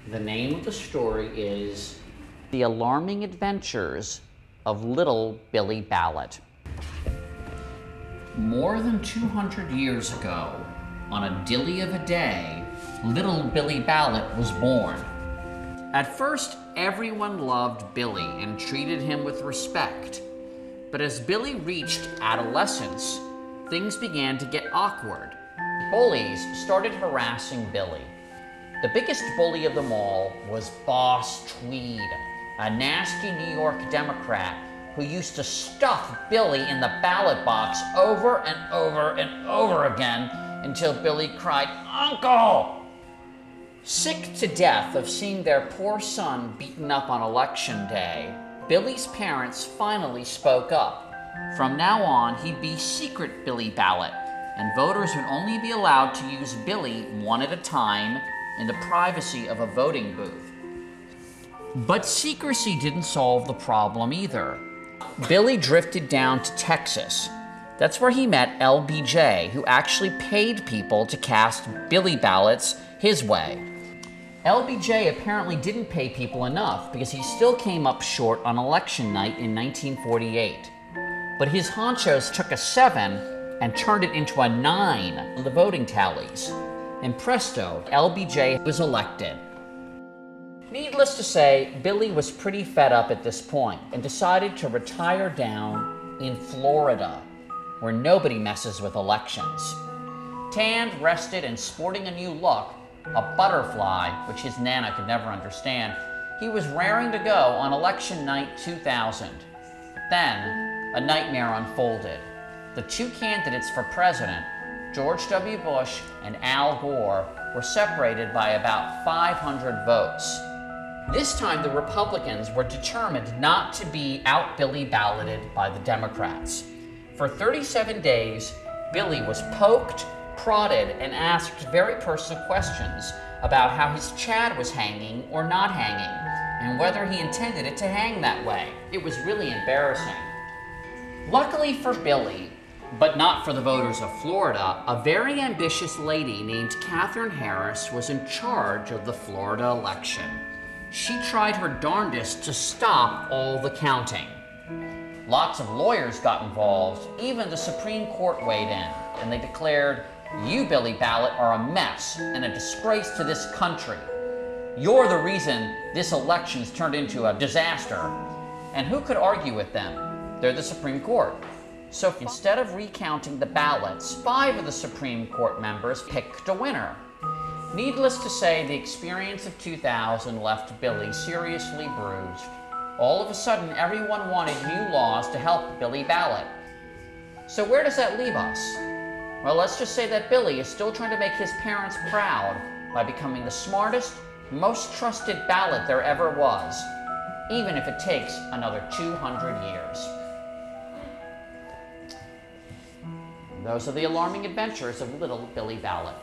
The name of the story is The Alarming Adventures of Little Billy Ballot. More than 200 years ago, on a dilly of a day, little Billy Ballot was born. At first, everyone loved Billy and treated him with respect. But as Billy reached adolescence, things began to get awkward. Bullies started harassing Billy. The biggest bully of them all was Boss Tweed, a nasty New York Democrat who used to stuff Billy in the ballot box over and over and over again until Billy cried, "Uncle!" Sick to death of seeing their poor son beaten up on election day, Billy's parents finally spoke up. From now on, he'd be Secret Billy Ballot, and voters would only be allowed to use Billy one at a time in the privacy of a voting booth. But secrecy didn't solve the problem either. Billy drifted down to Texas. That's where he met LBJ, who actually paid people to cast Billy ballots his way. LBJ apparently didn't pay people enough because he still came up short on election night in 1948. But his honchos took a 7 and turned it into a 9 on the voting tallies. And presto, LBJ was elected. Needless to say, Billy was pretty fed up at this point and decided to retire down in Florida, where nobody messes with elections. Tanned, rested, and sporting a new look, a butterfly, which his Nana could never understand, he was raring to go on election night 2000. Then, a nightmare unfolded. The two candidates for president, George W. Bush and Al Gore, were separated by about 500 votes. This time, the Republicans were determined not to be out-Billy balloted by the Democrats. For 37 days, Billy was poked, prodded, and asked very personal questions about how his Chad was hanging or not hanging, and whether he intended it to hang that way. It was really embarrassing. Luckily for Billy, but not for the voters of Florida, a very ambitious lady named Katherine Harris was in charge of the Florida election. She tried her darndest to stop all the counting. Lots of lawyers got involved, even the Supreme Court weighed in, and they declared, "You, Billy Ballot, are a mess and a disgrace to this country. You're the reason this election's turned into a disaster." And who could argue with them? They're the Supreme Court. So instead of recounting the ballots, 5 of the Supreme Court members picked a winner. Needless to say, the experience of 2000 left Billy seriously bruised. All of a sudden, everyone wanted new laws to help Billy Ballot. So where does that leave us? Well, let's just say that Billy is still trying to make his parents proud by becoming the smartest, most trusted ballot there ever was, even if it takes another 200 years. Those are the alarming adventures of little Billy Ballot.